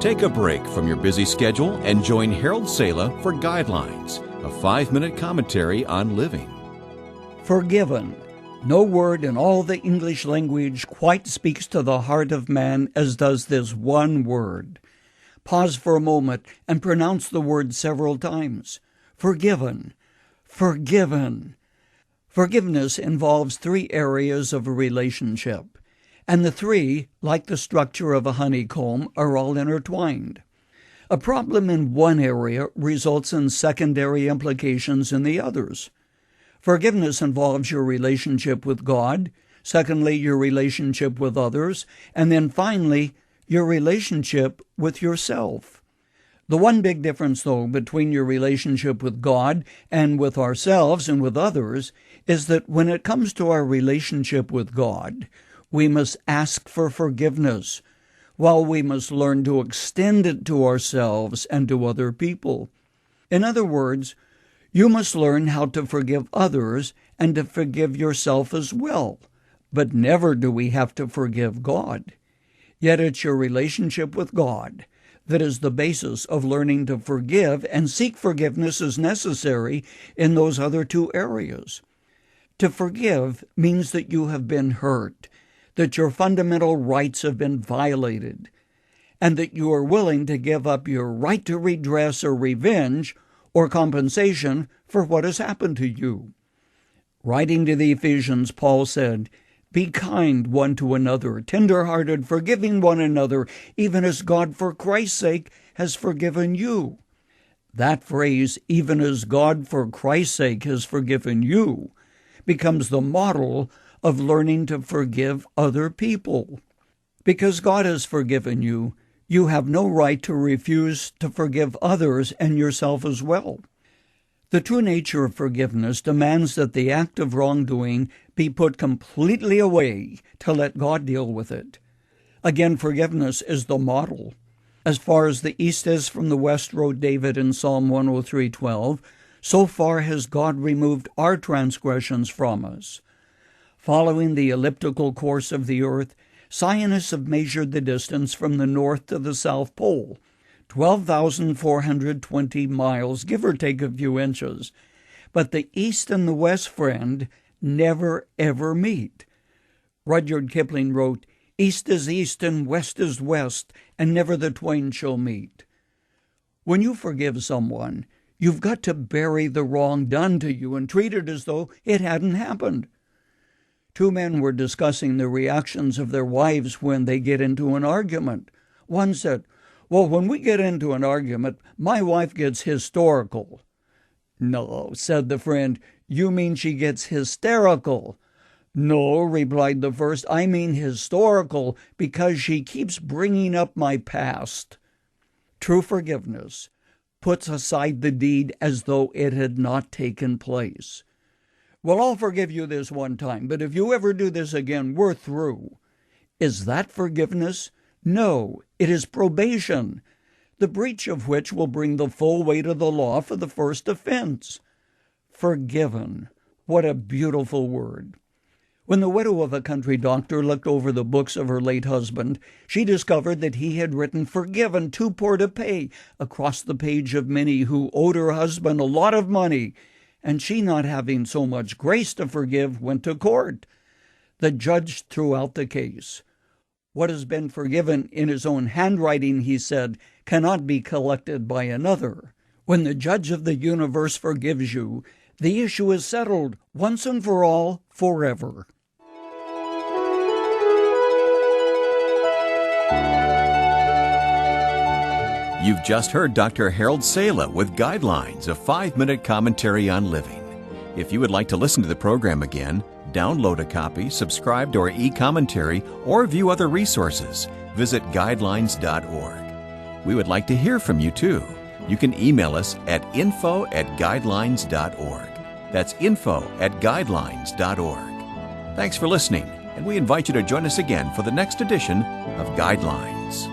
Take a break from your busy schedule and join Harold Sala for Guidelines, a 5-minute commentary on living. Forgiven. No word in all the English language quite speaks to the heart of man as does this one word. Pause for a moment and pronounce the word several times. Forgiven. Forgiven. Forgiveness involves 3 areas of a relationship. And the 3, like the structure of a honeycomb, are all intertwined. A problem in one area results in secondary implications in the others. Forgiveness involves your relationship with God, secondly, your relationship with others, and then finally, your relationship with yourself. The one big difference, though, between your relationship with God and with ourselves and with others is that when it comes to our relationship with God, we must ask for forgiveness, while we must learn to extend it to ourselves and to other people. In other words, you must learn how to forgive others and to forgive yourself as well. But never do we have to forgive God. Yet it's your relationship with God that is the basis of learning to forgive and seek forgiveness as necessary in those other 2 areas. To forgive means that you have been hurt, that your fundamental rights have been violated, and that you are willing to give up your right to redress or revenge or compensation for what has happened to you. Writing to the Ephesians, Paul said, "Be kind one to another, tender-hearted, forgiving one another, even as God for Christ's sake has forgiven you." That phrase, "even as God for Christ's sake has forgiven you," becomes the model of learning to forgive other people. Because God has forgiven you, you have no right to refuse to forgive others and yourself as well. The true nature of forgiveness demands that the act of wrongdoing be put completely away to let God deal with it. Again, forgiveness is the model. As far as the east is from the west, wrote David in Psalm 103:12, so far has God removed our transgressions from us. Following the elliptical course of the earth, scientists have measured the distance from the North to the South Pole, 12,420 miles, give or take a few inches. But the East and the West, friend, never ever meet. Rudyard Kipling wrote, "East is east and west is west, and never the twain shall meet." When you forgive someone, you've got to bury the wrong done to you and treat it as though it hadn't happened. 2 men were discussing the reactions of their wives when they get into an argument. One said, "Well, when we get into an argument, my wife gets historical." "No," said the friend, "you mean she gets hysterical." "No," replied the first, "I mean historical because she keeps bringing up my past." True forgiveness puts aside the deed as though it had not taken place. "Well, I'll forgive you this one time, but if you ever do this again, we're through." Is that forgiveness? No, it is probation, the breach of which will bring the full weight of the law for the first offense. Forgiven. What a beautiful word. When the widow of a country doctor looked over the books of her late husband, she discovered that he had written "forgiven, too poor to pay" across the page of Minnie, who owed her husband a lot of money, and she, not having so much grace to forgive, went to court. The judge threw out the case. What has been forgiven in his own handwriting, he said, cannot be collected by another. When the judge of the universe forgives you, the issue is settled once and for all, forever. You've just heard Dr. Harold Sala with Guidelines, a 5-minute commentary on living. If you would like to listen to the program again, download a copy, subscribe to our e-commentary, or view other resources, visit guidelines.org. We would like to hear from you too. You can email us at info@guidelines.org. That's info@guidelines.org. Thanks for listening, and we invite you to join us again for the next edition of Guidelines.